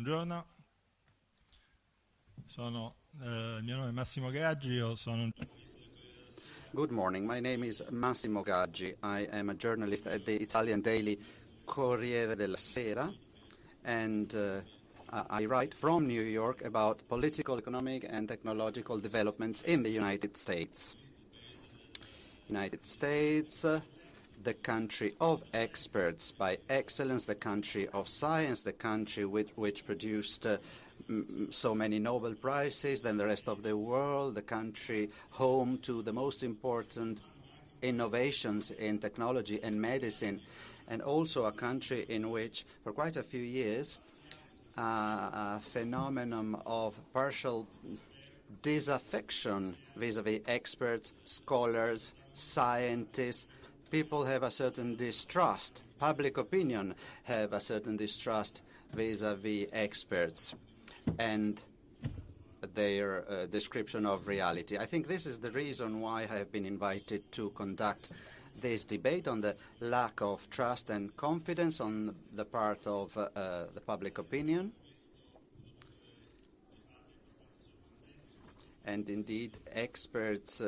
Buongiorno, il mio nome è Massimo Gaggi, io sono Good morning. My name is Massimo Gaggi. I am a journalist at the Italian daily Corriere della Sera, and I write from New York about political, economic, and technological developments in the United States. United States, the country of experts by excellence, the country of science, the country which produced so many Nobel Prizes than the rest of the world, the country home to the most important innovations in technology and medicine, and also a country in which, for quite a few years, a phenomenon of partial disaffection vis-à-vis experts, scholars, scientists. People have a certain distrust. Public opinion have a certain distrust vis-à-vis experts and their description of reality. I think this is the reason why I have been invited to conduct this debate on the lack of trust and confidence on the part of the public opinion. And indeed, experts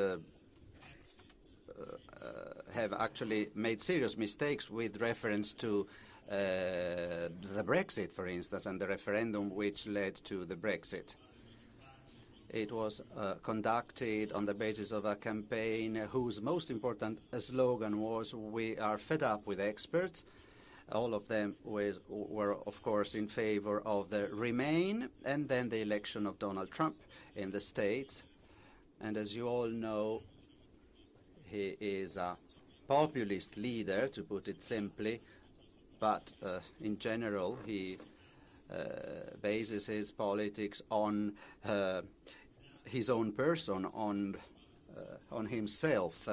have actually made serious mistakes with reference to the Brexit, for instance, and the referendum which led to the Brexit. It was conducted on the basis of a campaign whose most important slogan was, "We are fed up with experts." All of them were, of course, in favor of the Remain, and then the election of Donald Trump in the States. And as you all know, he is a populist leader, to put it simply, but in general he bases his politics on his own person, on himself,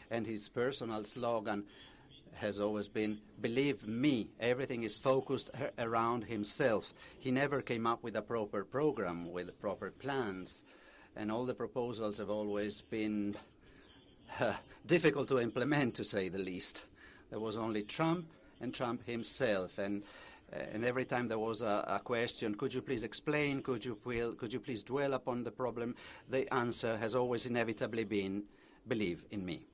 and his personal slogan has always been, "Believe me." Everything is focused around himself. He never came up with a proper program, with proper plans, and all the proposals have always been difficult to implement, to say the least. There was only Trump and Trump himself, and every time there was a question, "Could you please explain, could you please dwell upon the problem?" the answer has always inevitably been, "Believe in me."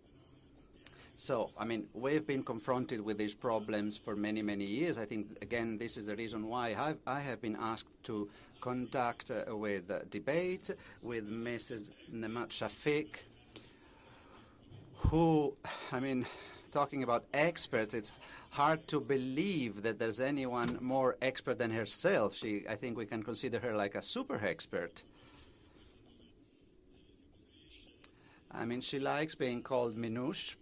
So, I mean, we've been confronted with these problems for many, many years. I think, again, this is the reason why I have been asked to conduct with debate with Mrs. Nemat GAGGI, who, I mean, talking about experts, it's hard to believe that there's anyone more expert than herself. I think we can consider her like a super expert. I mean, she likes being called Minouche.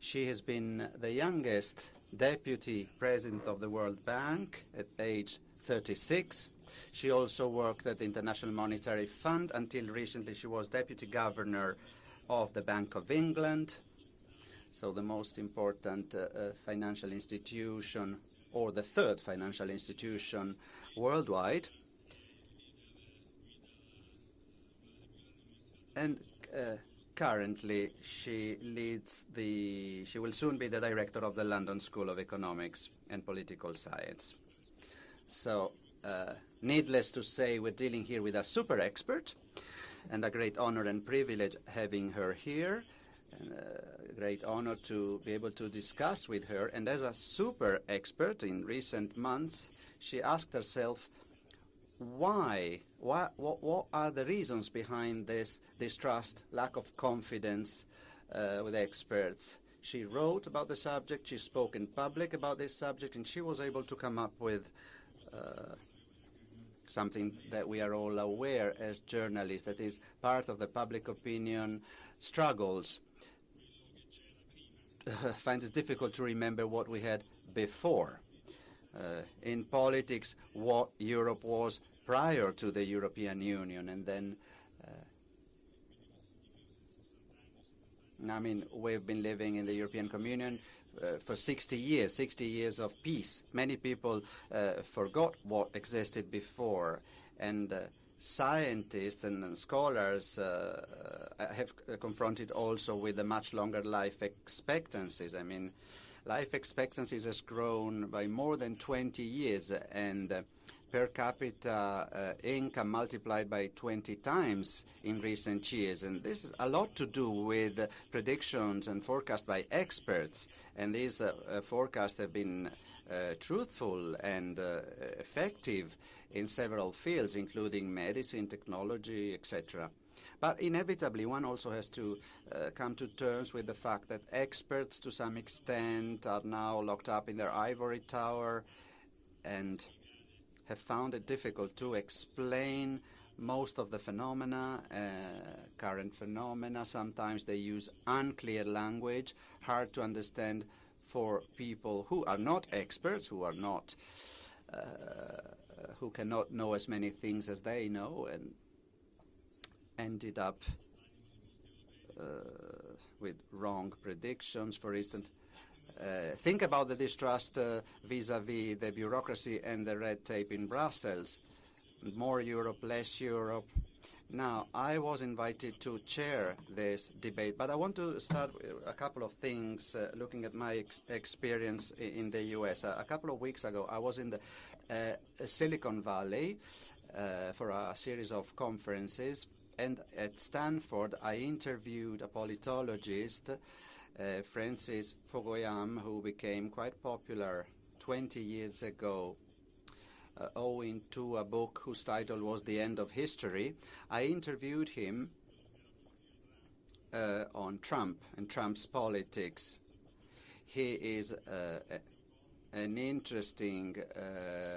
She has been the youngest deputy president of the World Bank at age 36. She also worked at the International Monetary Fund. Until recently, she was deputy governor of the Bank of England, so the most important financial institution, or the third financial institution worldwide. And currently, she will soon be the director of the London School of Economics and Political Science. So, needless to say, we're dealing here with a super expert, and a great honor and privilege having her here, and a great honor to be able to discuss with her. And as a super expert in recent months, she asked herself, why? What are the reasons behind this distrust, lack of confidence with experts? She wrote about the subject, she spoke in public about this subject, and she was able to come up with something that we are all aware as journalists, that is part of the public opinion struggles. Finds it difficult to remember what we had before. In politics, what Europe was prior to the European Union, and then I mean, we've been living in the European Communion for 60 years of peace. Many people forgot what existed before, and scientists and scholars have confronted also with the much longer life expectancies. I mean, life expectancies has grown by more than 20 years, and per capita income multiplied by 20 times in recent years. And this has a lot to do with predictions and forecasts by experts. And these forecasts have been truthful and effective in several fields, including medicine, technology, etc. But inevitably, one also has to come to terms with the fact that experts, to some extent, are now locked up in their ivory tower and have found it difficult to explain most of the phenomena, current phenomena. Sometimes they use unclear language, hard to understand for people who are not experts, who cannot know as many things as they know, and ended up with wrong predictions. For instance, think about the distrust vis-à-vis the bureaucracy and the red tape in Brussels. More Europe, less Europe. Now, I was invited to chair this debate, but I want to start with a couple of things looking at my experience in the U.S. A couple of weeks ago, I was in the Silicon Valley for a series of conferences, and at Stanford, I interviewed a politologist, Francis Fukuyama, who became quite popular 20 years ago, owing to a book whose title was The End of History. I interviewed him on Trump and Trump's politics. He is an interesting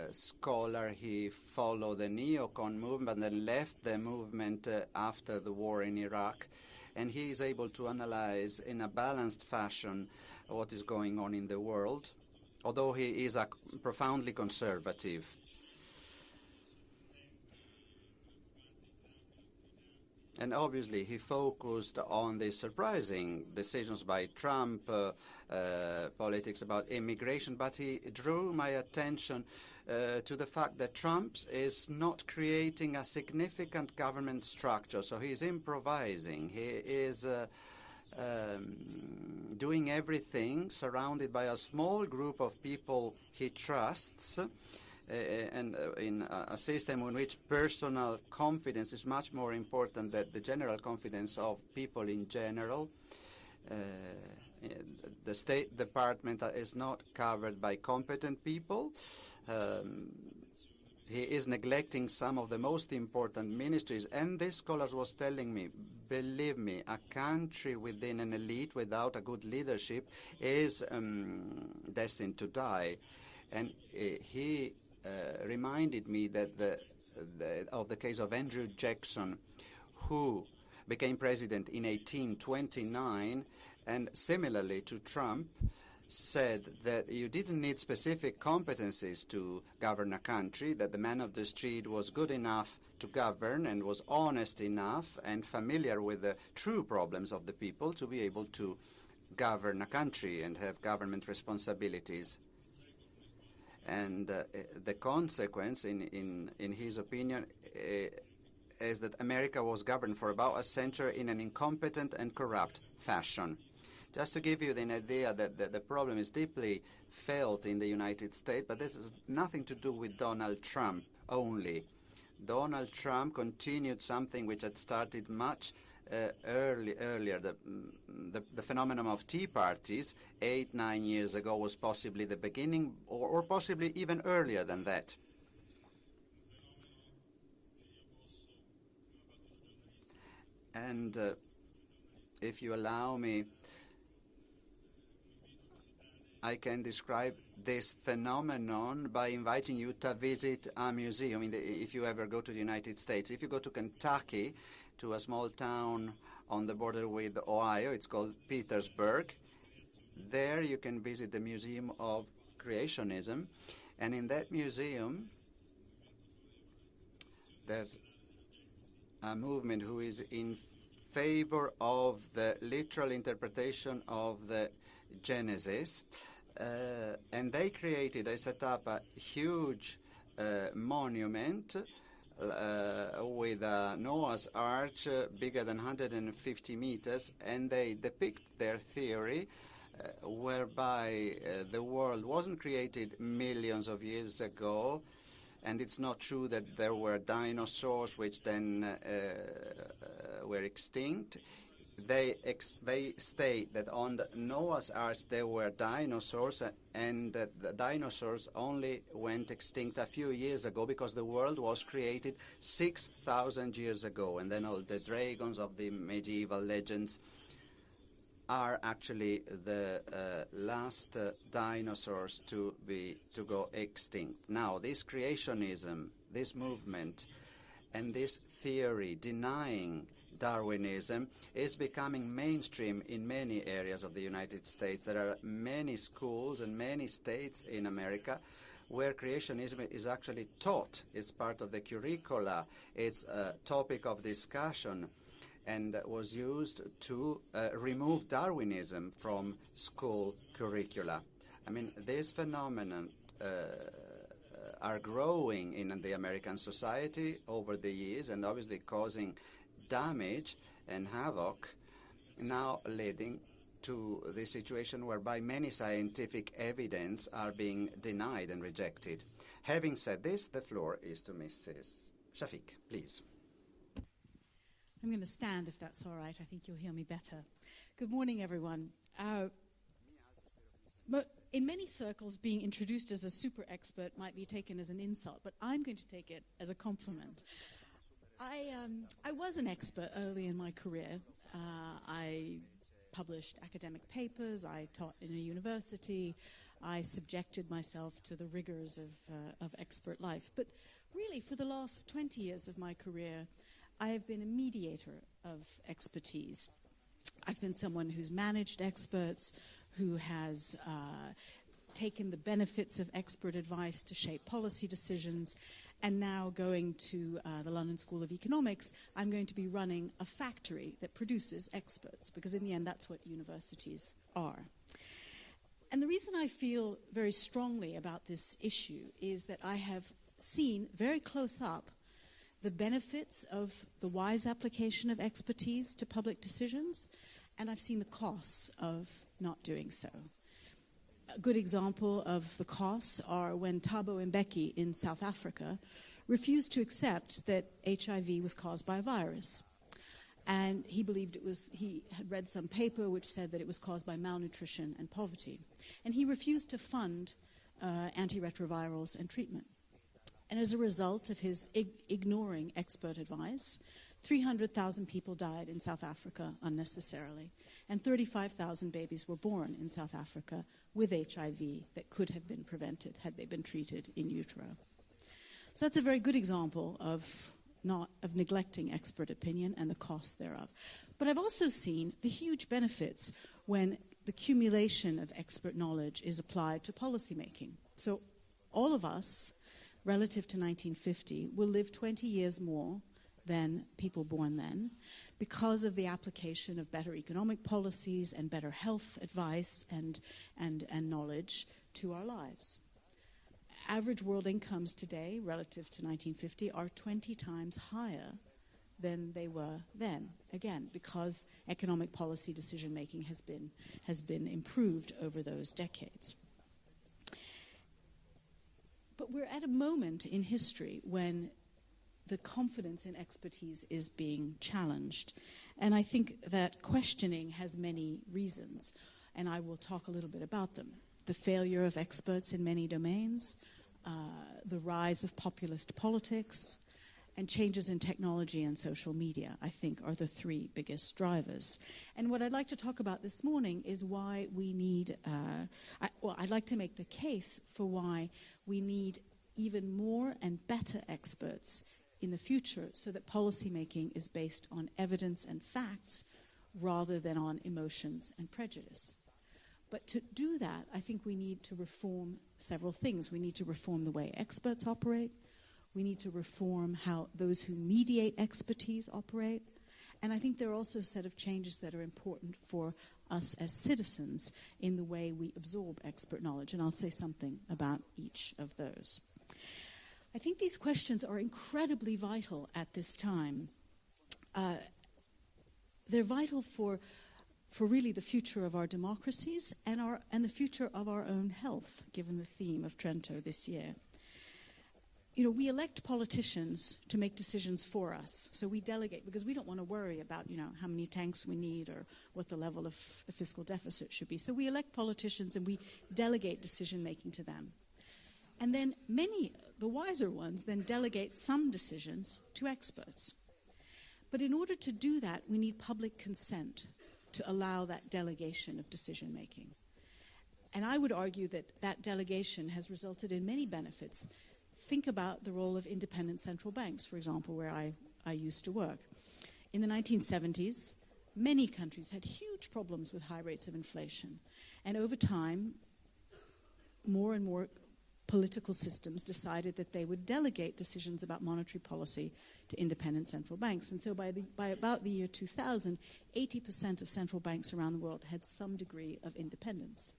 scholar. He followed the neocon movement and then left the movement after the war in Iraq. And he is able to analyze in a balanced fashion what is going on in the world, although he is profoundly conservative. And obviously, he focused on the surprising decisions by Trump, politics about immigration, but he drew my attention to the fact that Trump is not creating a significant government structure, so he's improvising. He is doing everything surrounded by a small group of people he trusts, and in a system in which personal confidence is much more important than the general confidence of people in general. The State Department is not covered by competent people. He is neglecting some of the most important ministries. And this scholar was telling me, believe me, a country within an elite without a good leadership is destined to die. And he reminded me that of the case of Andrew Jackson, who became president in 1829, and similarly to Trump, said that you didn't need specific competencies to govern a country, that the man of the street was good enough to govern and was honest enough and familiar with the true problems of the people to be able to govern a country and have government responsibilities. And the consequence, in his opinion, is that America was governed for about a century in an incompetent and corrupt fashion. Just to give you an idea that the problem is deeply felt in the United States, but this has nothing to do with Donald Trump only. Donald Trump continued something which had started much earlier. The phenomenon of tea parties 8-9 years ago was possibly the beginning, or possibly even earlier than that. And if you allow me, I can describe this phenomenon by inviting you to visit a museum. If you ever go to the United States, if you go to Kentucky, to a small town on the border with Ohio, it's called Petersburg. There you can visit the Museum of Creationism, and in that museum there's a movement who is in favor of the literal interpretation of the Genesis, and they set up a huge monument with a Noah's Arch bigger than 150 meters, and they depict their theory whereby the world wasn't created millions of years ago, And it's not true that there were dinosaurs which then were extinct. They state that on the Noah's Ark there were dinosaurs, and that the dinosaurs only went extinct a few years ago because the world was created 6,000 years ago. And then all the dragons of the medieval legends are actually the last dinosaurs to go extinct. Now, this creationism, this movement, and this theory denying Darwinism is becoming mainstream in many areas of the United States. There are many schools and many states in America where creationism is actually taught. It's part of the curricula. It's a topic of discussion, and was used to remove Darwinism from school curricula. I mean, this phenomenon are growing in the American society over the years, and obviously causing damage and havoc, now leading to the situation whereby many scientific evidence are being denied and rejected. Having said this, the floor is to Mrs. Shafik, please. I'm going to stand if that's all right. I think you'll hear me better. Good morning, everyone. But in many circles, being introduced as a super expert might be taken as an insult, but I'm going to take it as a compliment. I was an expert early in my career. I published academic papers. I taught in a university. I subjected myself to the rigors of expert life. But really, for the last 20 years of my career, I have been a mediator of expertise. I've been someone who's managed experts, who has taken the benefits of expert advice to shape policy decisions, and now going to the London School of Economics, I'm going to be running a factory that produces experts, because in the end that's what universities are. And the reason I feel very strongly about this issue is that I have seen very close up the benefits of the wise application of expertise to public decisions, and I've seen the costs of not doing so. A good example of the costs are when Thabo Mbeki in South Africa refused to accept that HIV was caused by a virus. And he believed he had read some paper which said that it was caused by malnutrition and poverty. And he refused to fund antiretrovirals and treatment. And as a result of his ignoring expert advice, 300,000 people died in South Africa unnecessarily, and 35,000 babies were born in South Africa with HIV that could have been prevented had they been treated in utero. So that's a very good example of neglecting expert opinion and the costs thereof. But I've also seen the huge benefits when the accumulation of expert knowledge is applied to policymaking. So all of us, relative to 1950, will live 20 years more than people born then because of the application of better economic policies and better health advice and knowledge to our lives. Average world incomes today, relative to 1950, are 20 times higher than they were then, again, because economic policy decision-making has been improved over those decades. But we're at a moment in history when the confidence in expertise is being challenged. And I think that questioning has many reasons, and I will talk a little bit about them. The failure of experts in many domains, the rise of populist politics, and changes in technology and social media, I think, are the three biggest drivers. And what I'd like to talk about this morning is why we need, I'd like to make the case for why we need even more and better experts in the future so that policymaking is based on evidence and facts rather than on emotions and prejudice. But to do that, I think we need to reform several things. We need to reform the way experts operate. We need to reform how those who mediate expertise operate. And I think there are also a set of changes that are important for us as citizens in the way we absorb expert knowledge. And I'll say something about each of those. I think these questions are incredibly vital at this time. They're vital for really the future of our democracies and the future of our own health, given the theme of Trento this year. we elect politicians to make decisions for us. So we delegate because we don't want to worry about, how many tanks we need or what the level of the fiscal deficit should be. So we elect politicians and we delegate decision-making to them. And then the wiser ones, then delegate some decisions to experts. But in order to do that, we need public consent to allow that delegation of decision-making. And I would argue that that delegation has resulted in many benefits. Think about the role of independent central banks, for example, where I used to work. In the 1970s, many countries had huge problems with high rates of inflation. And over time, more and more political systems decided that they would delegate decisions about monetary policy to independent central banks. And so by about the year 2000, 80% of central banks around the world had some degree of independence.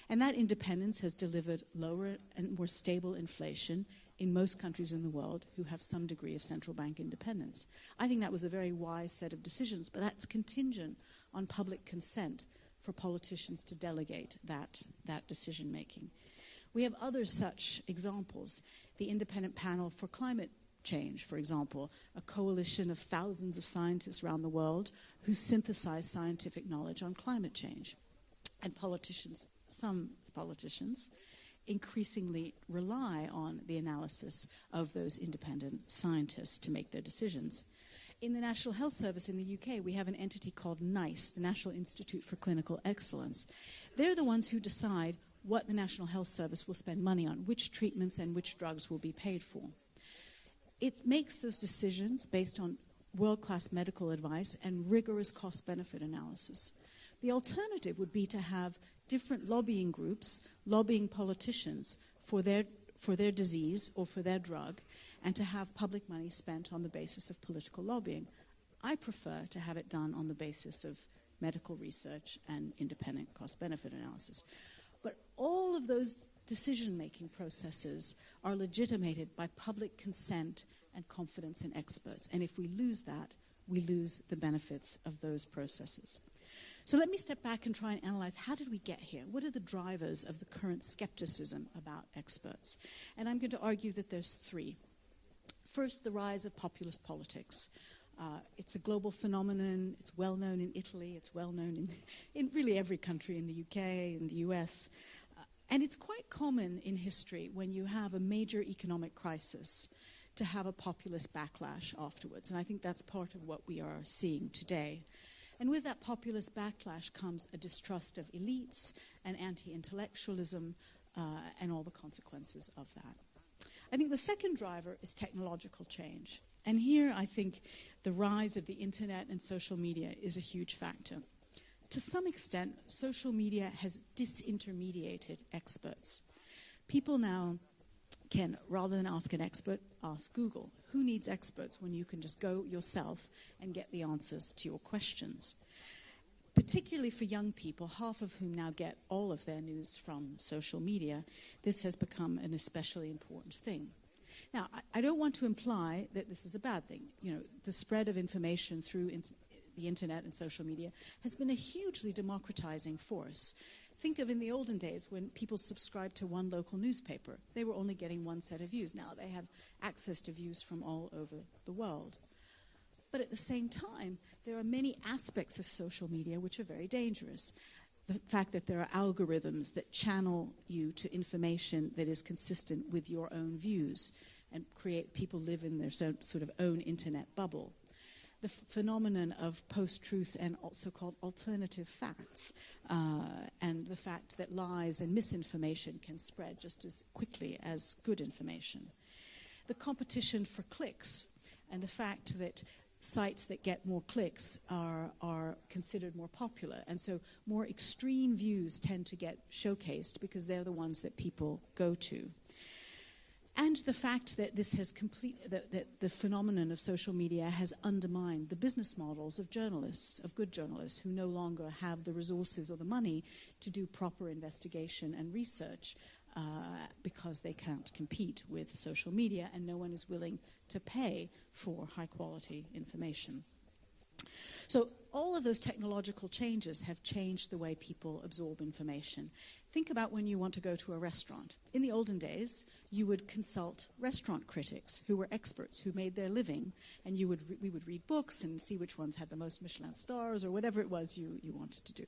And that independence has delivered lower and more stable inflation in most countries in the world who have some degree of central bank independence. I think that was a very wise set of decisions, but that's contingent on public consent for politicians to delegate that decision-making. We have other such examples. The Independent Panel for Climate Change, for example, a coalition of thousands of scientists around the world who synthesize scientific knowledge on climate change. And some politicians, increasingly rely on the analysis of those independent scientists to make their decisions. In the National Health Service in the UK, we have an entity called NICE, the National Institute for Clinical Excellence. They're the ones who decide what the National Health Service will spend money on, which treatments and which drugs will be paid for. It makes those decisions based on world-class medical advice and rigorous cost-benefit analysis. The alternative would be to have different lobbying groups lobbying politicians for their disease or for their drug, and to have public money spent on the basis of political lobbying. I prefer to have it done on the basis of medical research and independent cost-benefit analysis. But all of those decision-making processes are legitimated by public consent and confidence in experts. And if we lose that, we lose the benefits of those processes. So let me step back and try and analyze, how did we get here? What are the drivers of the current skepticism about experts? And I'm going to argue that there's three. First, the rise of populist politics. It's a global phenomenon. It's well known in Italy. It's well known in really every country in the UK, in the US. And it's quite common in history when you have a major economic crisis to have a populist backlash afterwards. And I think that's part of what we are seeing today. And with that populist backlash comes a distrust of elites and anti-intellectualism and all the consequences of that. I think the second driver is technological change. And here I think the rise of the internet and social media is a huge factor. To some extent, social media has disintermediated experts. People now can, rather than ask an expert, ask Google. Who needs experts when you can just go yourself and get the answers to your questions? Particularly for young people, half of whom now get all of their news from social media, this has become an especially important thing. Now, I don't want to imply that this is a bad thing. The spread of information through the internet and social media has been a hugely democratizing force. Think of in the olden days when people subscribed to one local newspaper. They were only getting one set of views. Now they have access to views from all over the world. But at the same time, there are many aspects of social media which are very dangerous. The fact that there are algorithms that channel you to information that is consistent with your own views and create people live in their sort of own internet bubble. The phenomenon of post-truth and so-called alternative facts, and the fact that lies and misinformation can spread just as quickly as good information. The competition for clicks, and the fact that sites that get more clicks are considered more popular, and so more extreme views tend to get showcased because they're the ones that people go to. And the fact that this has that the phenomenon of social media has undermined the business models of journalists, of good journalists, who no longer have the resources or the money to do proper investigation and research because they can't compete with social media, and no one is willing to pay for high-quality information. So all of those technological changes have changed the way people absorb information. Think about when you want to go to a restaurant. In the olden days, you would consult restaurant critics who were experts, who made their living, and we would read books and see which ones had the most Michelin stars or whatever it was you wanted to do.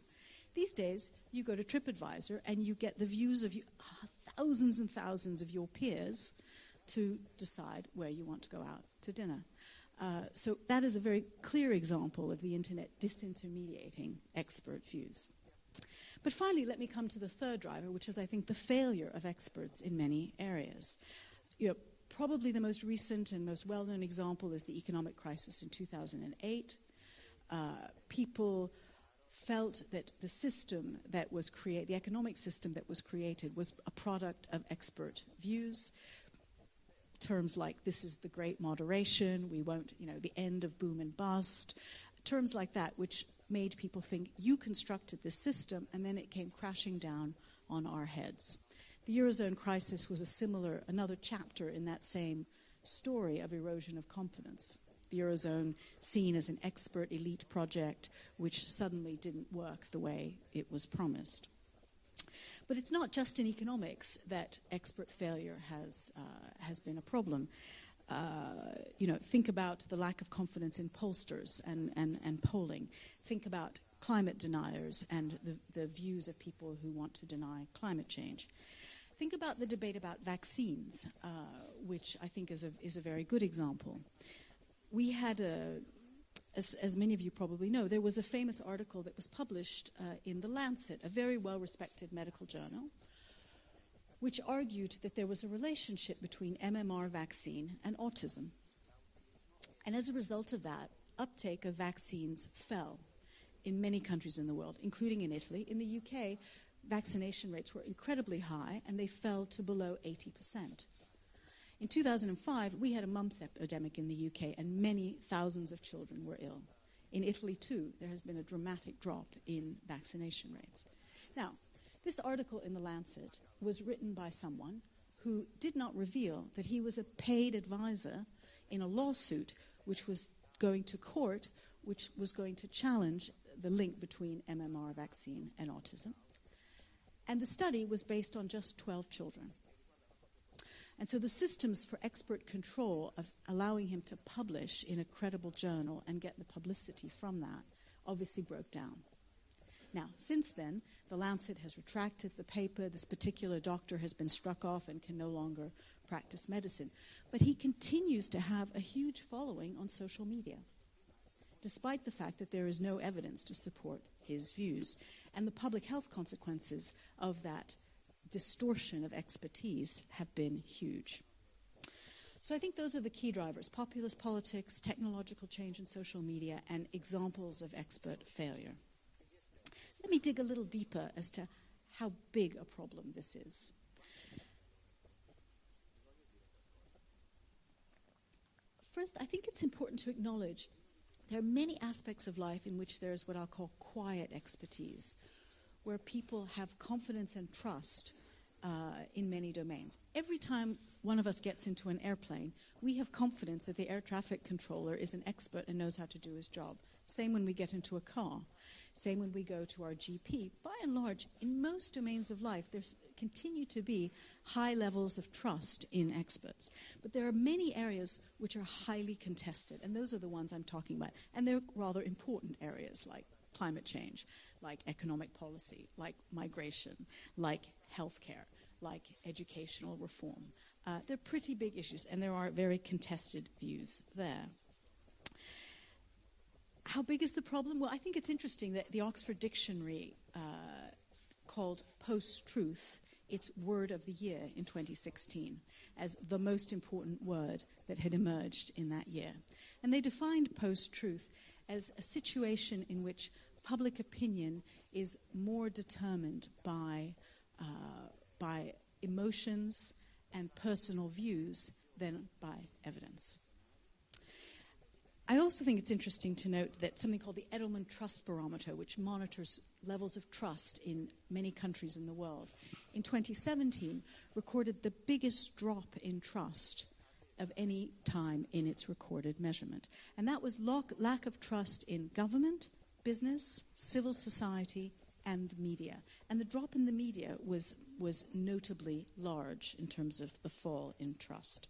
These days, you go to TripAdvisor and you get the views of thousands and thousands of your peers to decide where you want to go out to dinner. So that is a very clear example of the internet disintermediating expert views. But finally, let me come to the third driver, which is, I think, the failure of experts in many areas. Probably the most recent and most well-known example is the economic crisis in 2008. People felt that the system that was the economic system that was created was a product of expert views. Terms like, this is the great moderation, we won't, the end of boom and bust, terms like that, which made people think you constructed this system and then it came crashing down on our heads. The Eurozone crisis was another chapter in that same story of erosion of confidence. The Eurozone seen as an expert elite project which suddenly didn't work the way it was promised. But it's not just in economics that expert failure has been a problem. Think about the lack of confidence in pollsters and polling. Think about climate deniers and the views of people who want to deny climate change. Think about the debate about vaccines, which I think is a very good example. We had as many of you probably know, there was a famous article that was published in The Lancet, a very well-respected medical journal, which argued that there was a relationship between MMR vaccine and autism. And as a result of that, uptake of vaccines fell in many countries in the world, including in Italy. In the UK, vaccination rates were incredibly high, and they fell to below 80%. In 2005, we had a mumps epidemic in the UK, and many thousands of children were ill. In Italy, too, there has been a dramatic drop in vaccination rates. Now, this article in The Lancet was written by someone who did not reveal that he was a paid advisor in a lawsuit which was going to court, which was going to challenge the link between MMR vaccine and autism. And the study was based on just 12 children. And so the systems for expert control of allowing him to publish in a credible journal and get the publicity from that obviously broke down. Now, since then, The Lancet has retracted the paper. This particular doctor has been struck off and can no longer practice medicine. But he continues to have a huge following on social media, despite the fact that there is no evidence to support his views. And the public health consequences of that distortion of expertise have been huge. So I think those are the key drivers: populist politics, technological change in social media, and examples of expert failure. Let me dig a little deeper as to how big a problem this is. First, I think it's important to acknowledge there are many aspects of life in which there is what I'll call quiet expertise, where people have confidence and trust in many domains. Every time one of us gets into an airplane, we have confidence that the air traffic controller is an expert and knows how to do his job. Same when we get into a car. Same when we go to our GP. By and large, in most domains of life, there continue to be high levels of trust in experts. But there are many areas which are highly contested, and those are the ones I'm talking about. And they're rather important areas, like climate change, like economic policy, like migration, like healthcare, like educational reform. They're pretty big issues, and there are very contested views there. How big is the problem? Well, I think it's interesting that the Oxford Dictionary called post-truth its word of the year in 2016 as the most important word that had emerged in that year. And they defined post-truth as a situation in which public opinion is more determined by emotions and personal views than by evidence. I also think it's interesting to note that something called the Edelman Trust Barometer, which monitors levels of trust in many countries in the world, in 2017 recorded the biggest drop in trust of any time in its recorded measurement. And that was lack of trust in government, business, civil society, and media. And the drop in the media was notably large in terms of the fall in trust.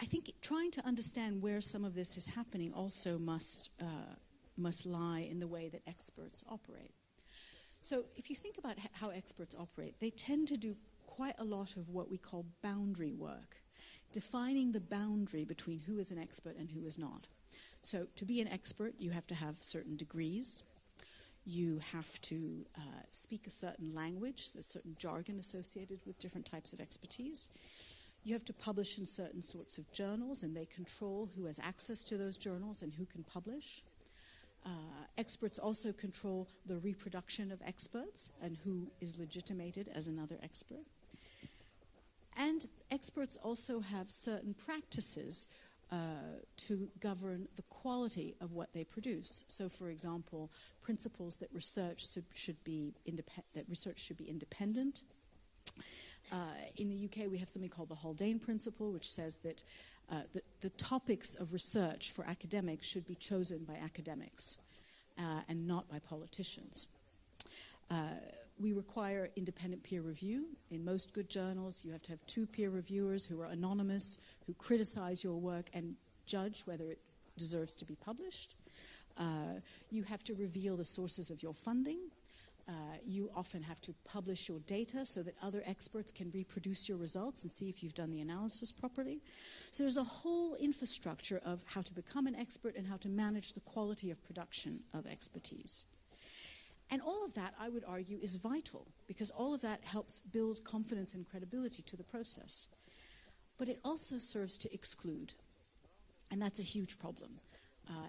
I think trying to understand where some of this is happening also must lie in the way that experts operate. So if you think about how experts operate, they tend to do quite a lot of what we call boundary work, defining the boundary between who is an expert and who is not. So to be an expert, you have to have certain degrees. You have to speak a certain language. There's certain jargon associated with different types of expertise. You have to publish in certain sorts of journals, and they control who has access to those journals and who can publish. Experts also control the reproduction of experts and who is legitimated as another expert. And experts also have certain practices to govern the quality of what they produce. So, for example, principles that research should be independent. In the UK, we have something called the Haldane Principle, which says that the topics of research for academics should be chosen by academics and not by politicians. We require independent peer review. In most good journals, you have to have 2 peer reviewers who are anonymous, who criticize your work and judge whether it deserves to be published. You have to reveal the sources of your funding. You often have to publish your data so that other experts can reproduce your results and see if you've done the analysis properly. So there's a whole infrastructure of how to become an expert and how to manage the quality of production of expertise. And all of that, I would argue, is vital, because all of that helps build confidence and credibility to the process. But it also serves to exclude, and that's a huge problem.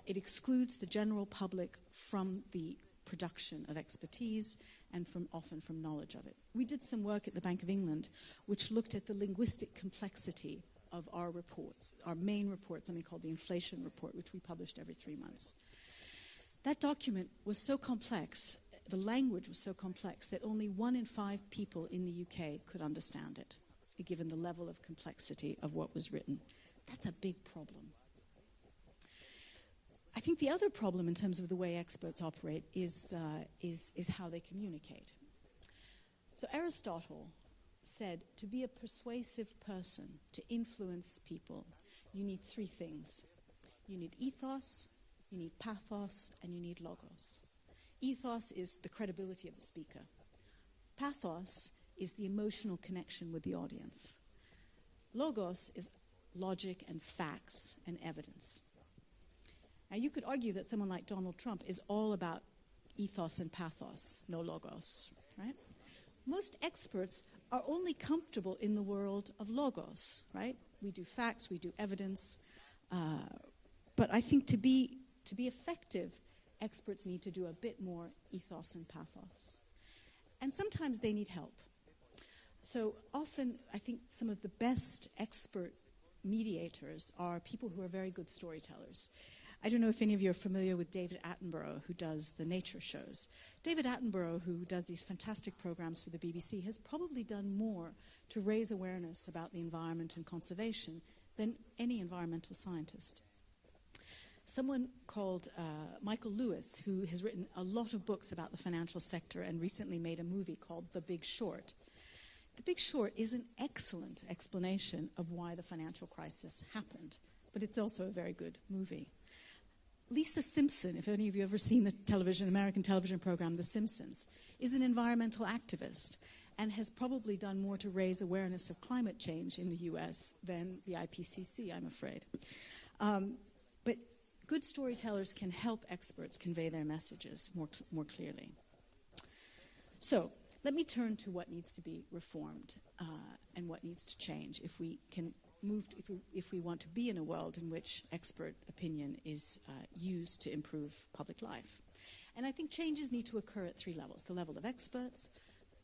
It excludes the general public from the production of expertise and often from knowledge of it. We did some work at the Bank of England which looked at the linguistic complexity of our reports, our main report, something called the Inflation Report, which we published every 3 months. That document was so complex, the language was so complex, that only 1 in 5 people in the UK could understand it, given the level of complexity of what was written. That's a big problem. I think the other problem in terms of the way experts operate is how they communicate. So Aristotle said to be a persuasive person, to influence people, you need 3 things. You need ethos, you need pathos, and you need logos. Ethos is the credibility of the speaker. Pathos is the emotional connection with the audience. Logos is logic and facts and evidence. Now, you could argue that someone like Donald Trump is all about ethos and pathos, no logos, right? Most experts are only comfortable in the world of logos, right? We do facts, we do evidence, but I think to be effective, experts need to do a bit more ethos and pathos. And sometimes they need help. So often, I think some of the best expert mediators are people who are very good storytellers. I don't know if any of you are familiar with David Attenborough, who does the nature shows. David Attenborough, who does these fantastic programs for the BBC, has probably done more to raise awareness about the environment and conservation than any environmental scientist. Someone called Michael Lewis, who has written a lot of books about the financial sector and recently made a movie called The Big Short. The Big Short is an excellent explanation of why the financial crisis happened, but it's also a very good movie. Lisa Simpson, if any of you have ever seen the American television program The Simpsons, is an environmental activist and has probably done more to raise awareness of climate change in the US than the IPCC, I'm afraid. But good storytellers can help experts convey their messages more clearly. So let me turn to what needs to be reformed and what needs to change if we want to be in a world in which expert opinion is used to improve public life. And I think changes need to occur at 3 levels: the level of experts,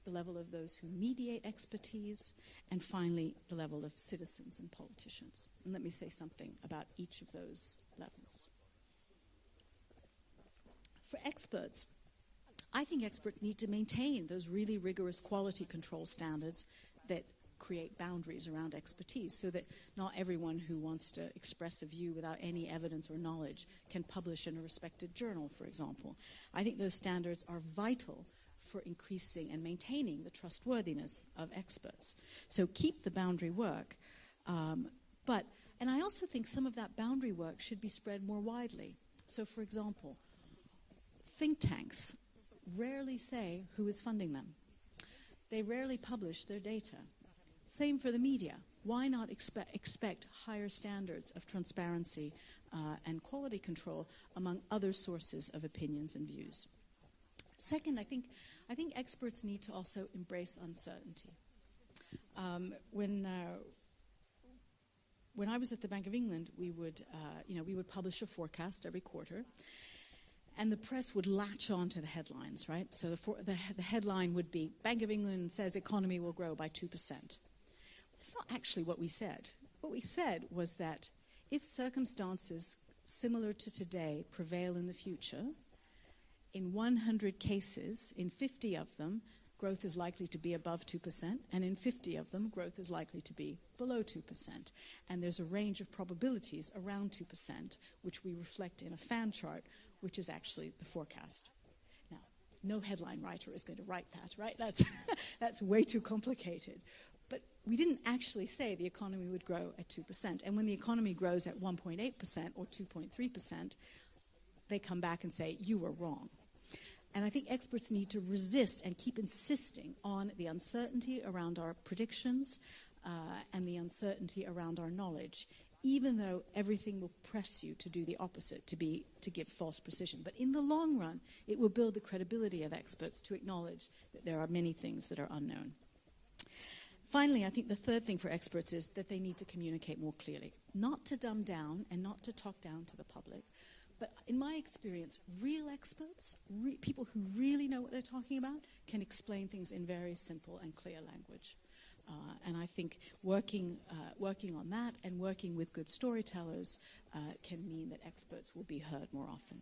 the level of those who mediate expertise, and finally, the level of citizens and politicians. And let me say something about each of those levels. For experts, I think experts need to maintain those really rigorous quality control standards that create boundaries around expertise so that not everyone who wants to express a view without any evidence or knowledge can publish in a respected journal, for example. I think those standards are vital for increasing and maintaining the trustworthiness of experts. So keep the boundary work, and I also think some of that boundary work should be spread more widely. So, for example, think tanks rarely say who is funding them. They rarely publish their data. Same for the media. Why not expect higher standards of transparency and quality control among other sources of opinions and views? Second, I think experts need to also embrace uncertainty. When I was at the Bank of England, we would publish a forecast every quarter, and the press would latch on to the headlines, right? So the headline would be, Bank of England says economy will grow by 2%. It's not actually what we said. What we said was that if circumstances similar to today prevail in the future, in 100 cases, in 50 of them, growth is likely to be above 2%, and in 50 of them, growth is likely to be below 2%. And there's a range of probabilities around 2%, which we reflect in a fan chart, which is actually the forecast. Now, no headline writer is going to write that, right? That's way too complicated. But we didn't actually say the economy would grow at 2%. And when the economy grows at 1.8% or 2.3%, they come back and say, you were wrong. And I think experts need to resist and keep insisting on the uncertainty around our predictions and the uncertainty around our knowledge, even though everything will press you to do the opposite, to give false precision. But in the long run, it will build the credibility of experts to acknowledge that there are many things that are unknown. Finally, I think the third thing for experts is that they need to communicate more clearly, not to dumb down and not to talk down to the public. But in my experience, real experts, people who really know what they're talking about, can explain things in very simple and clear language. And I think working on that and working with good storytellers can mean that experts will be heard more often.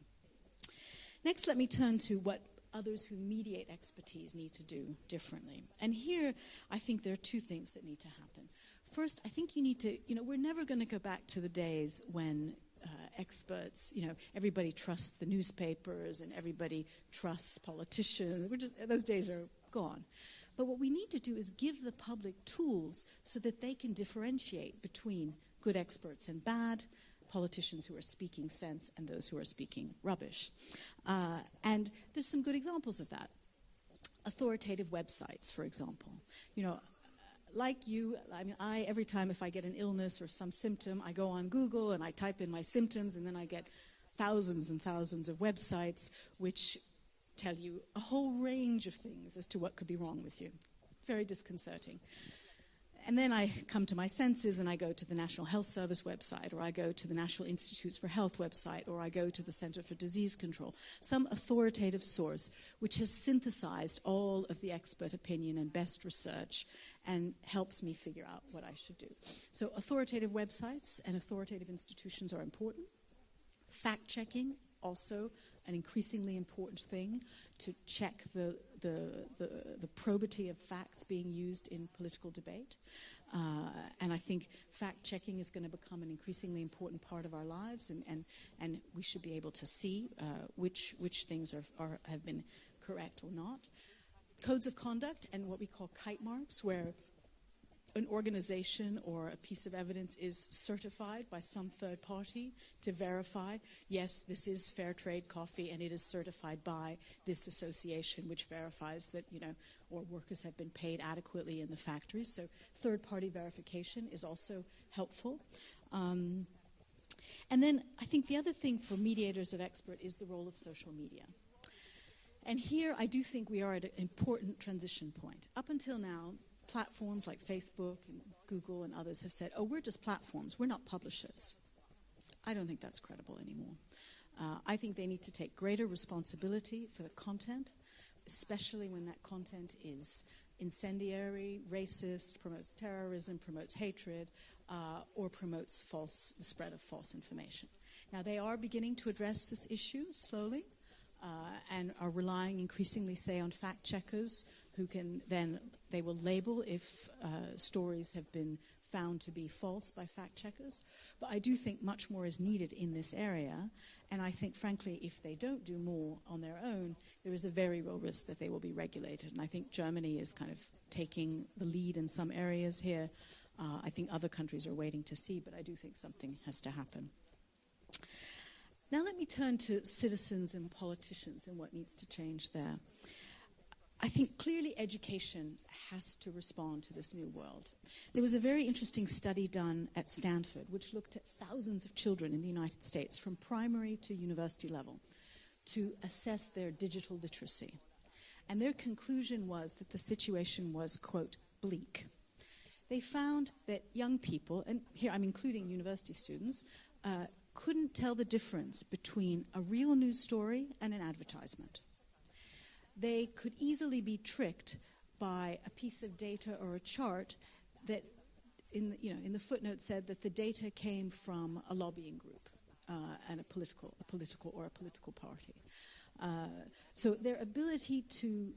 Next, let me turn to what others who mediate expertise need to do differently. And here, I think there are two things that need to happen. First, I think you need to, we're never going to go back to the days when experts, everybody trusts the newspapers and everybody trusts politicians. Those days are gone. But what we need to do is give the public tools so that they can differentiate between good experts and bad, politicians who are speaking sense and those who are speaking rubbish. And there's some good examples of that. Authoritative websites, for example. Like you, every time if I get an illness or some symptom, I go on Google and I type in my symptoms, and then I get thousands and thousands of websites which tell you a whole range of things as to what could be wrong with you. Very disconcerting. And then I come to my senses and I go to the National Health Service website, or I go to the National Institutes for Health website, or I go to the Center for Disease Control, some authoritative source which has synthesized all of the expert opinion and best research and helps me figure out what I should do. So authoritative websites and authoritative institutions are important. Fact-checking, also an increasingly important thing to check the probity of facts being used in political debate. And I think fact-checking is going to become an increasingly important part of our lives, and we should be able to see which things have been correct or not. Codes of conduct and what we call kite marks, where an organization or a piece of evidence is certified by some third party to verify, yes, this is fair trade coffee and it is certified by this association which verifies that, or workers have been paid adequately in the factories. So third party verification is also helpful. And then I think the other thing for mediators of expert is the role of social media. And here I do think we are at an important transition point. Up until now, platforms like Facebook and Google and others have said, we're just platforms, we're not publishers. I don't think that's credible anymore. I think they need to take greater responsibility for the content, especially when that content is incendiary, racist, promotes terrorism, promotes hatred, or promotes the spread of false information. Now, they are beginning to address this issue slowly. and are relying increasingly, say, on fact checkers who can then, they will label if stories have been found to be false by fact checkers. But I do think much more is needed in this area, and I think, frankly, if they don't do more on their own, there is a very real risk that they will be regulated. And I think Germany is kind of taking the lead in some areas here. I think other countries are waiting to see, but I do think something has to happen. Now let me turn to citizens and politicians and what needs to change there. I think clearly education has to respond to this new world. There was a very interesting study done at Stanford which looked at thousands of children in the United States from primary to university level to assess their digital literacy. And their conclusion was that the situation was, quote, bleak. They found that young people, and here I'm including university students, couldn't tell the difference between a real news story and an advertisement. They could easily be tricked by a piece of data or a chart that, in the footnote, said that the data came from a lobbying group and a political party. So their ability to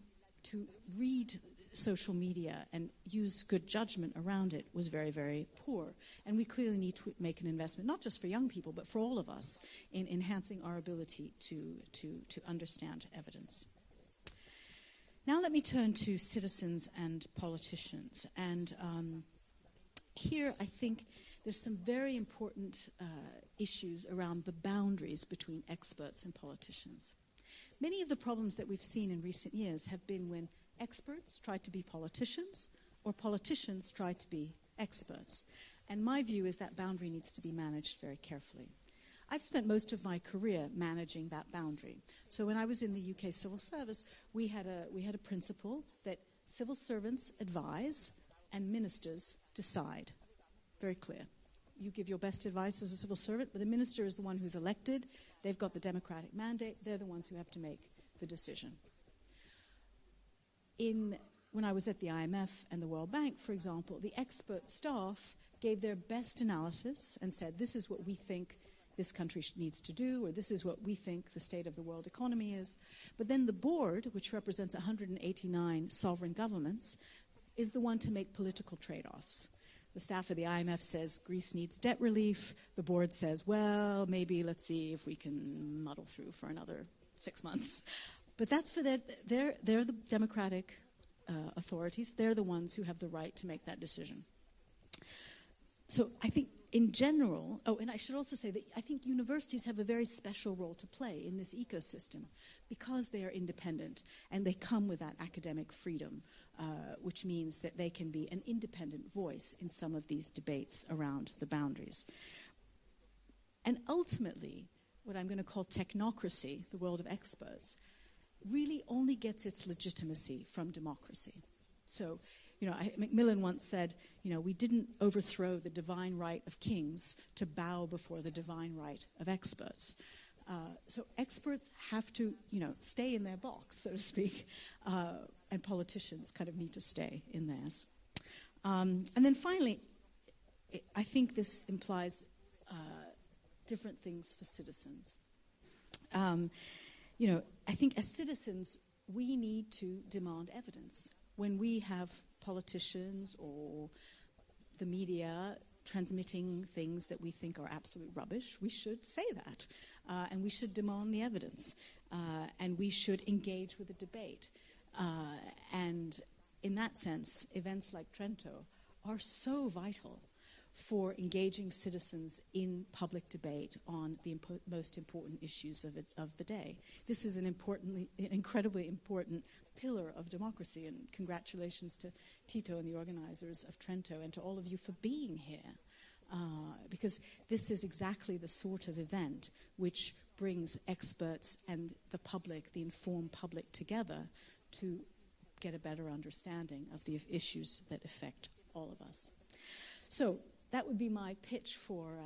read social media and use good judgment around it was very, very poor. And we clearly need to make an investment, not just for young people, but for all of us, in enhancing our ability to understand evidence. Now let me turn to citizens and politicians. And here I think there's some very important issues around the boundaries between experts and politicians. Many of the problems that we've seen in recent years have been when experts try to be politicians or politicians try to be experts. And my view is that boundary needs to be managed very carefully. I've spent most of my career managing that boundary. So when I was in the UK civil service, we had a principle that civil servants advise and ministers decide. Very clear. You give your best advice as a civil servant, but the minister is the one who's elected. They've got the democratic mandate. They're the ones who have to make the decision. When I was at the IMF and the World Bank, for example, the expert staff gave their best analysis and said, this is what we think this country needs to do, or this is what we think the state of the world economy is. But then the board, which represents 189 sovereign governments, is the one to make political trade-offs. The staff of the IMF says Greece needs debt relief. The board says, well, maybe let's see if we can muddle through for another 6 months. But that's for they're the democratic authorities. They're the ones who have the right to make that decision. So I think in general, and I should also say that I think universities have a very special role to play in this ecosystem because they are independent and they come with that academic freedom, which means that they can be an independent voice in some of these debates around the boundaries. And ultimately, what I'm going to call technocracy, the world of experts, really only gets its legitimacy from democracy. So, Macmillan once said, we didn't overthrow the divine right of kings to bow before the divine right of experts. So experts have to, stay in their box, so to speak, and politicians kind of need to stay in theirs. And then finally, I think this implies different things for citizens. I think as citizens, we need to demand evidence. When we have politicians or the media transmitting things that we think are absolute rubbish, we should say that. And we should demand the evidence. And we should engage with the debate. And in that sense, events like Trento are so vital for engaging citizens in public debate on the most important issues of the day. This is an incredibly important pillar of democracy, and congratulations to Tito and the organizers of Trento and to all of you for being here, because this is exactly the sort of event which brings experts and the public, the informed public, together to get a better understanding of the issues that affect all of us. So that would be my pitch for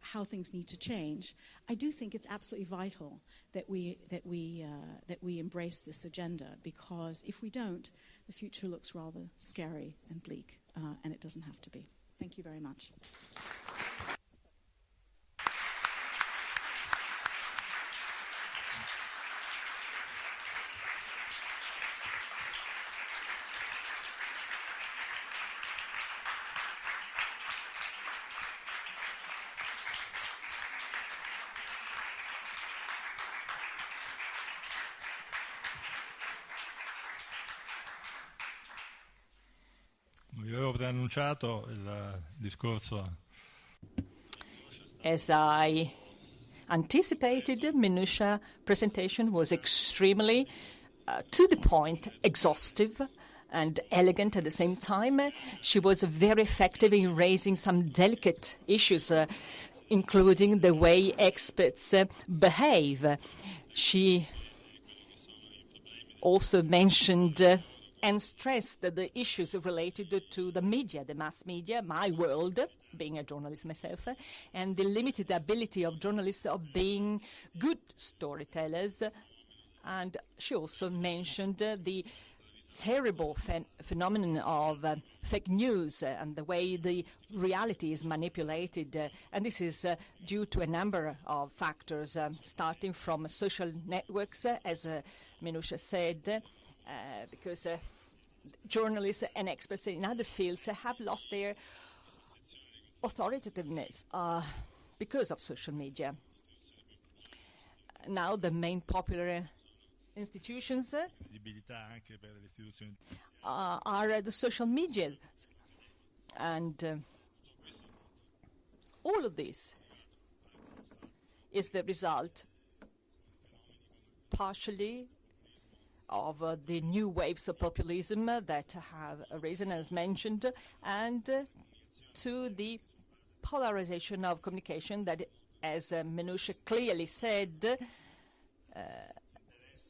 how things need to change. I do think it's absolutely vital that we embrace this agenda, because if we don't, the future looks rather scary and bleak, and it doesn't have to be. Thank you very much. preannunciato, il discorso. As I anticipated, Minusha's presentation was extremely to the point, exhaustive, and elegant at the same time. She was very effective in raising some delicate issues, including the way experts behave. She also mentioned and stressed the issues related to the media, the mass media, my world, being a journalist myself, and the limited ability of journalists of being good storytellers. And she also mentioned the terrible phenomenon of fake news and the way the reality is manipulated. And this is due to a number of factors, starting from social networks, as Minusha said, because journalists and experts in other fields have lost their authoritativeness because of social media. Now the main popular institutions are the social media, and all of this is the result partially of the new waves of populism that have arisen, as mentioned, and to the polarization of communication that, as Minusha clearly said,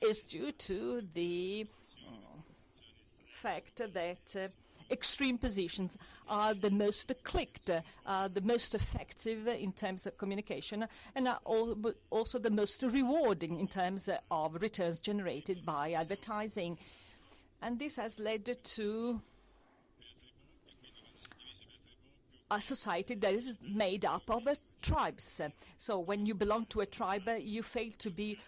is due to the fact that extreme positions are the most clicked, the most effective in terms of communication, and are also the most rewarding in terms of returns generated by advertising. And this has led to a society that is made up of tribes. So when you belong to a tribe, you fail to be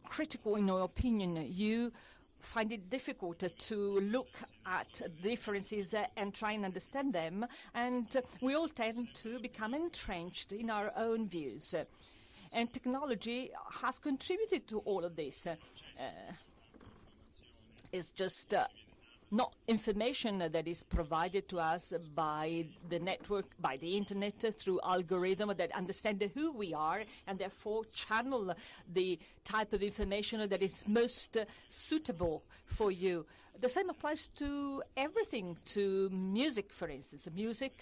critical in your opinion. You find it difficult to look at differences and try and understand them, and we all tend to become entrenched in our own views. And technology has contributed to all of this. It's just not information that is provided to us by the network, by the internet, through algorithms that understand who we are and therefore channel the type of information that is most suitable for you. The same applies to everything, to music, for instance. Music,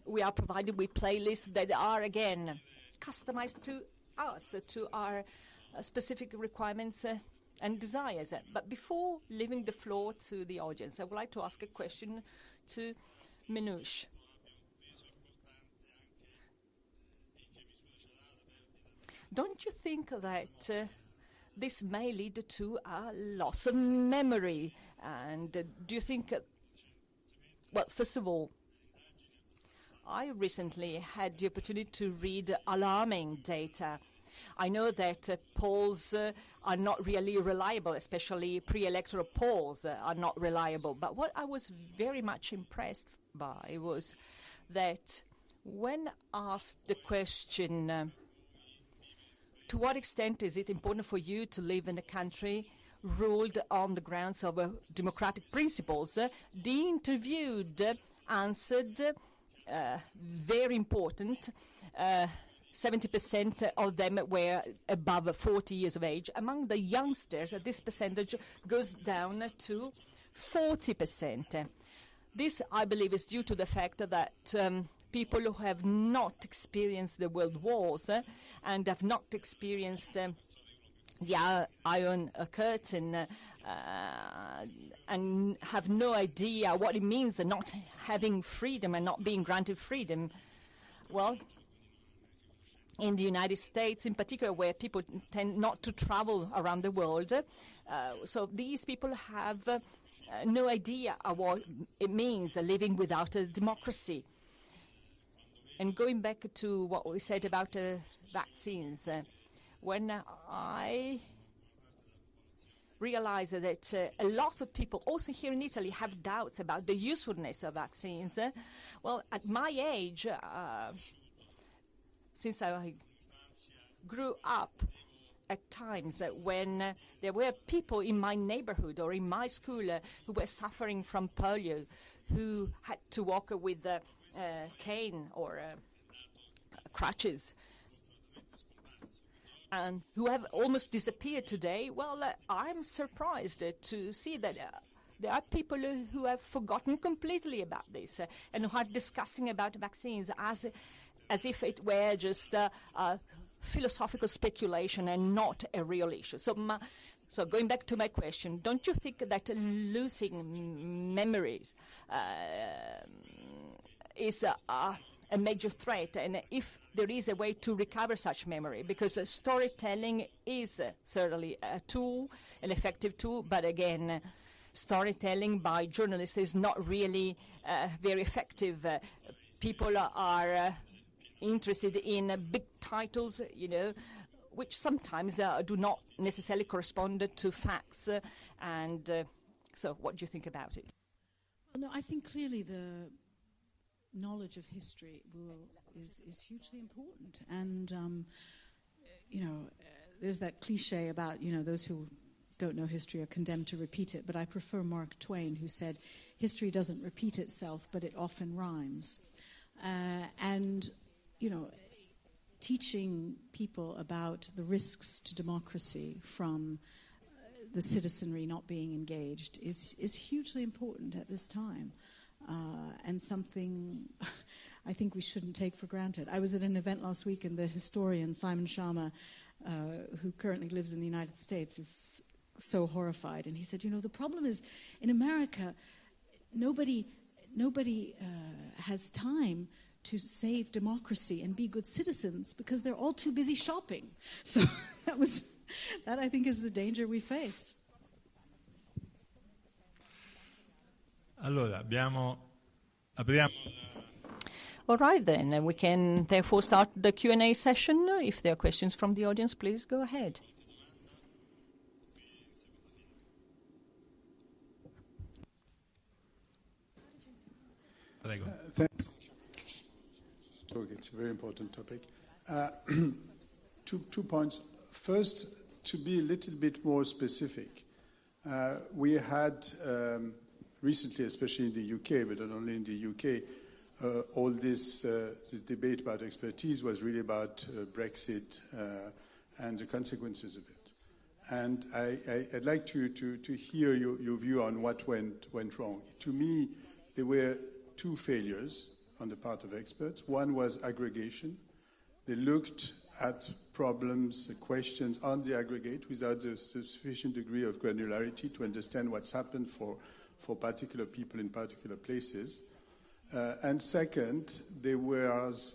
we are provided with playlists that are, again, customized to us, to our specific requirements and desires. But before leaving the floor to the audience, I would like to ask a question to Minouche. Don't you think that this may lead to a loss of memory? And do you think, well, first of all, I recently had the opportunity to read alarming data. I know that polls are not really reliable, especially pre-electoral polls are not reliable. But what I was very much impressed by was that when asked the question, to what extent is it important for you to live in a country ruled on the grounds of democratic principles, the interviewed answered very important. 70% of them were above 40 years of age. Among the youngsters, this percentage goes down to 40%. This, I believe, is due to the fact that people who have not experienced the world wars and have not experienced the Iron Curtain and have no idea what it means not having freedom and not being granted freedom, well, in the United States in particular, where people tend not to travel around the world, so these people have no idea what it means living without a democracy. And going back to what we said about vaccines, when I realized that a lot of people, also here in Italy, have doubts about the usefulness of vaccines, well, at my age, since I grew up at times when there were people in my neighborhood or in my school who were suffering from polio, who had to walk with a cane or crutches, and who have almost disappeared today. Well, I'm surprised to see that there are people who have forgotten completely about this and who are discussing about vaccines as if it were just a philosophical speculation and not a real issue. So going back to my question, don't you think that losing memories is a major threat, and if there is a way to recover such memory? Because storytelling is certainly a tool, an effective tool, but again, storytelling by journalists is not really very effective. People are interested in big titles, which sometimes do not necessarily correspond to facts. So what do you think about it? No, I think clearly the knowledge of history is hugely important. And, there's that cliche about, those who don't know history are condemned to repeat it. But I prefer Mark Twain, who said, history doesn't repeat itself, but it often rhymes. Teaching people about the risks to democracy from the citizenry not being engaged is hugely important at this time, and something I think we shouldn't take for granted. I was at an event last week, and the historian Simon Schama, who currently lives in the United States, is so horrified. And he said, the problem is in America, nobody has time to save democracy and be good citizens because they're all too busy shopping. So that I think is the danger we face. Allora, apriamo. All right, then. We can therefore start the Q&A session. If there are questions from the audience, please go ahead. Thanks. It's a very important topic. Two points. First, to be a little bit more specific, we had recently, especially in the UK, but not only in the UK, all this debate about expertise was really about Brexit and the consequences of it. And I'd like to hear your view on what went wrong. To me, there were two failures on the part of experts. One was aggregation. They looked at problems, questions on the aggregate without a sufficient degree of granularity to understand what's happened for particular people in particular places. And second, there was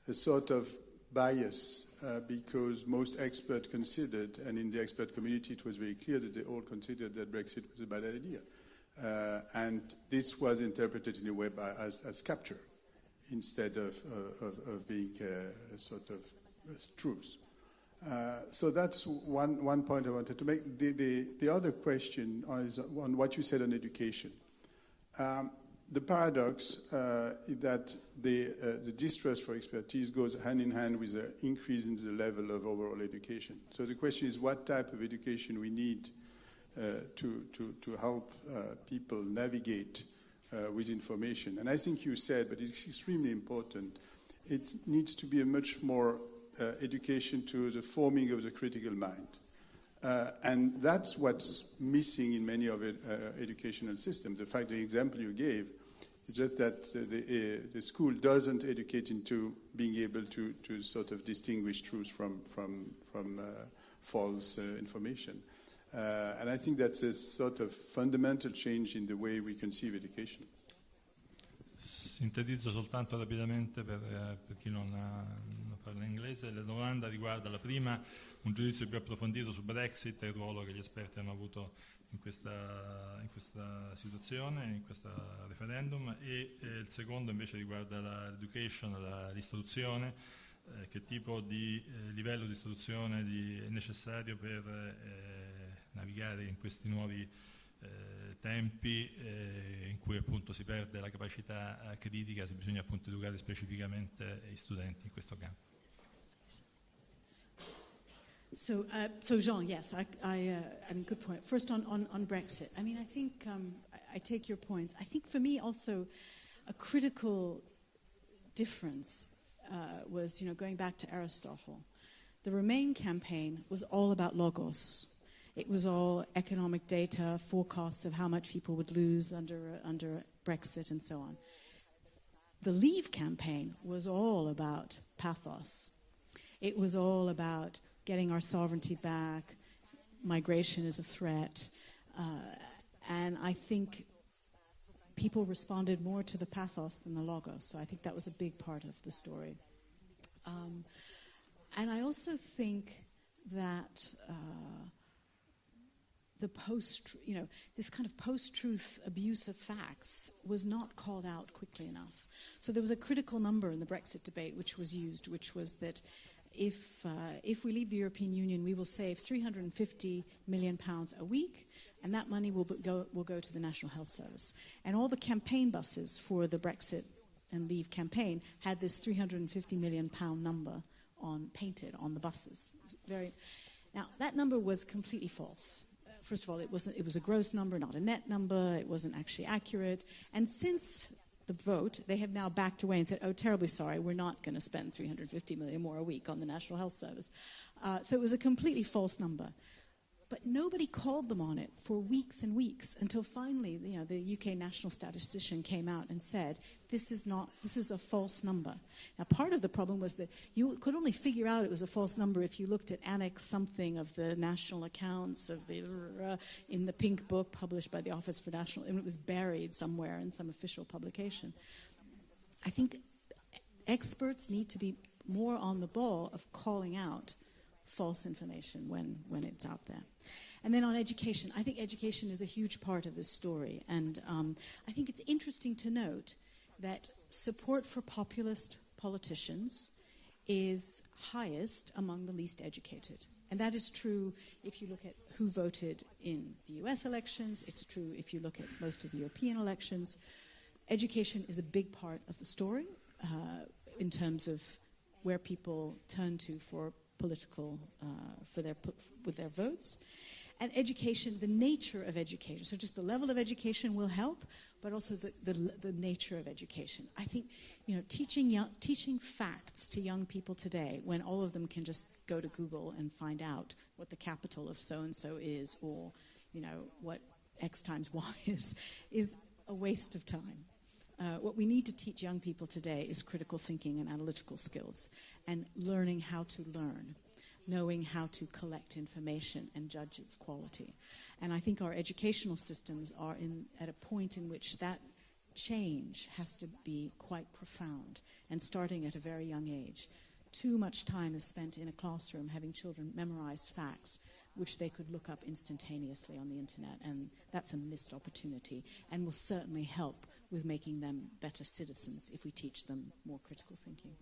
a sort of bias because most experts considered, and in the expert community it was very clear that they all considered that Brexit was a bad idea. And this was interpreted in a way as capture instead of being a sort of truth. So that's one point I wanted to make. The other question is on what you said on education. The paradox is that the distrust for expertise goes hand in hand with the increase in the level of overall education. So the question is what type of education we need to help people navigate with information. And I think you said, but it's extremely important, it needs to be a much more education to the forming of the critical mind. And that's what's missing in many of educational systems. The example you gave is just that the school doesn't educate into being able to sort of distinguish truth from false information. And I think that's a sort of fundamental change in the way we conceive education. Sintetizzo soltanto rapidamente per chi non parla inglese. La domanda riguarda la prima, un giudizio più approfondito su Brexit e il ruolo che gli esperti hanno avuto in questa situazione, in questo referendum, e il secondo invece riguarda l'education, l'istruzione, che tipo di livello di istruzione è necessario per navigare in questi nuovi tempi in cui appunto si perde la capacità critica, se bisogna appunto educare specificamente gli studenti in questo campo. So Jean, yes, I mean, good point. First on Brexit. I mean, I think I take your points. I think for me also a critical difference was, going back to Aristotle. The Remain campaign was all about logos. It was all economic data, forecasts of how much people would lose under Brexit and so on. The Leave campaign was all about pathos. It was all about getting our sovereignty back, migration is a threat, and I think people responded more to the pathos than the logos, so I think that was a big part of the story. And I also think that this kind of post-truth abuse of facts was not called out quickly enough. So there was a critical number in the Brexit debate which was used, which was that if we leave the European Union, we will save £350 million a week, and that money will go to the National Health Service. And all the campaign buses for the Brexit and Leave campaign had this £350 million number painted on the buses. Now, that number was completely false. First of all, it was a gross number, not a net number. It wasn't actually accurate. And since the vote, they have now backed away and said, oh, terribly sorry, we're not going to spend $350 million more a week on the National Health Service. So it was a completely false number. But nobody called them on it for weeks and weeks until finally, the UK national statistician came out and said, this is a false number. Now, part of the problem was that you could only figure out it was a false number if you looked at Annex something of the national accounts in the pink book published by the Office for National, and it was buried somewhere in some official publication. I think experts need to be more on the ball of calling out false information when it's out there. And then on education, I think education is a huge part of this story. And I think it's interesting to note that support for populist politicians is highest among the least educated. And that is true if you look at who voted in the US elections. It's true if you look at most of the European elections. Education is a big part of the story in terms of where people turn to for political, with their votes. And education, the nature of education, so just the level of education will help, but also the nature of education. I think, teaching facts to young people today when all of them can just go to Google and find out what the capital of so-and-so is, or, what X times Y is a waste of time. What we need to teach young people today is critical thinking and analytical skills, and learning how to learn, knowing how to collect information and judge its quality. And I think our educational systems are at a point in which that change has to be quite profound, and starting at a very young age. Too much time is spent in a classroom having children memorize facts which they could look up instantaneously on the internet, and that's a missed opportunity, and will certainly help with making them better citizens if we teach them more critical thinking.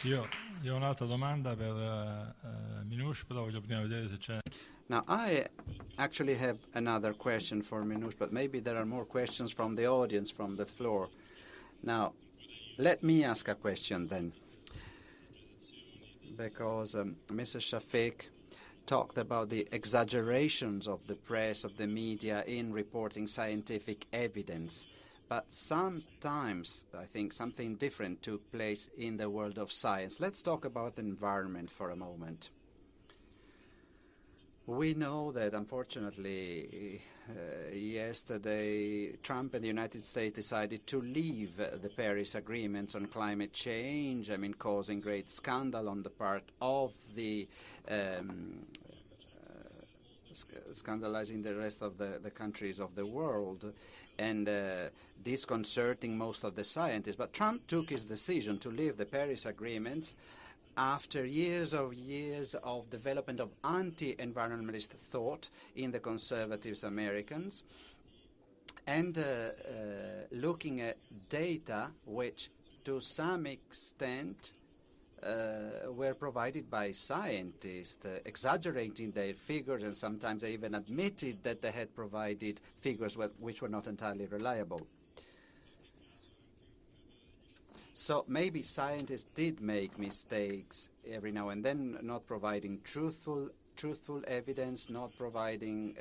Io ho un'altra domanda per Minouche, però voglio prima vedere se c'è. Now, I actually have another question for Minouche, but maybe there are more questions from the audience, from the floor. Now, let me ask a question then, because Mrs. Shafik talked about the exaggerations of the press, of the media in reporting scientific evidence. But sometimes, I think, something different took place in the world of science. Let's talk about the environment for a moment. We know that, unfortunately, yesterday, Trump and the United States decided to leave the Paris Agreement on climate change, causing great scandal on the part of the scandalizing the rest of the countries of the world, and disconcerting most of the scientists. But Trump took his decision to leave the Paris Agreement after years of development of anti-environmentalist thought in the conservatives Americans, and looking at data which to some extent were provided by scientists, exaggerating their figures, and sometimes they even admitted that they had provided figures which were not entirely reliable. So maybe scientists did make mistakes every now and then, not providing truthful evidence, not providing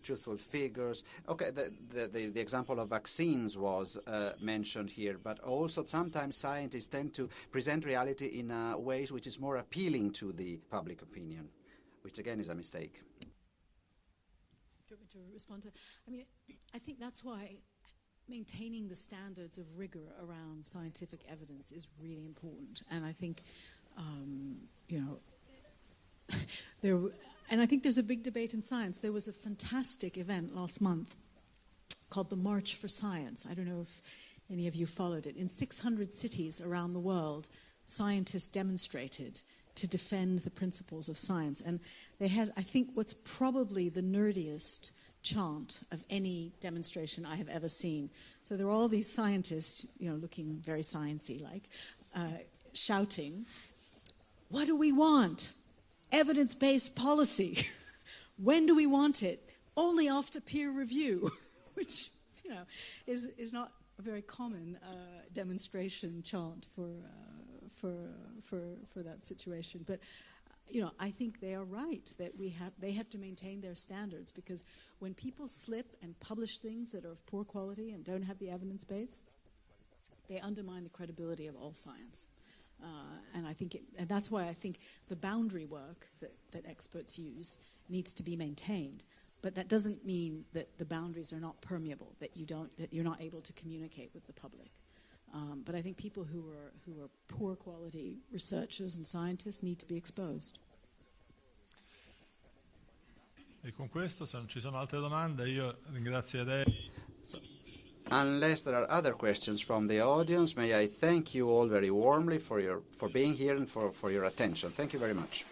truthful figures. Okay, the example of vaccines was mentioned here, but also sometimes scientists tend to present reality in ways which is more appealing to the public opinion, which again is a mistake. Do you want me to respond to? I mean, I think that's why maintaining the standards of rigor around scientific evidence is really important. And I think, and I think there's a big debate in science. There was a fantastic event last month called the March for Science. I don't know if any of you followed it. In 600 cities around the world, scientists demonstrated to defend the principles of science. And they had, I think, what's probably the nerdiest chant of any demonstration I have ever seen. So there were all these scientists, looking very sciencey like, shouting, "What do we want? Evidence-based policy. When do we want it? Only after peer review," which is not a very common demonstration chant for that situation. But I think they are right that they have to maintain their standards, because when people slip and publish things that are of poor quality and don't have the evidence base, they undermine the credibility of all science. And that's why I think the boundary work that experts use needs to be maintained. But that doesn't mean that the boundaries are not permeable, that you're not able to communicate with the public. But I think people who are poor quality researchers and scientists need to be exposed. E con questo, se non ci sono altre domande, io ringrazierei. Unless there are other questions from the audience, may I thank you all very warmly for being here and for your attention. Thank you very much.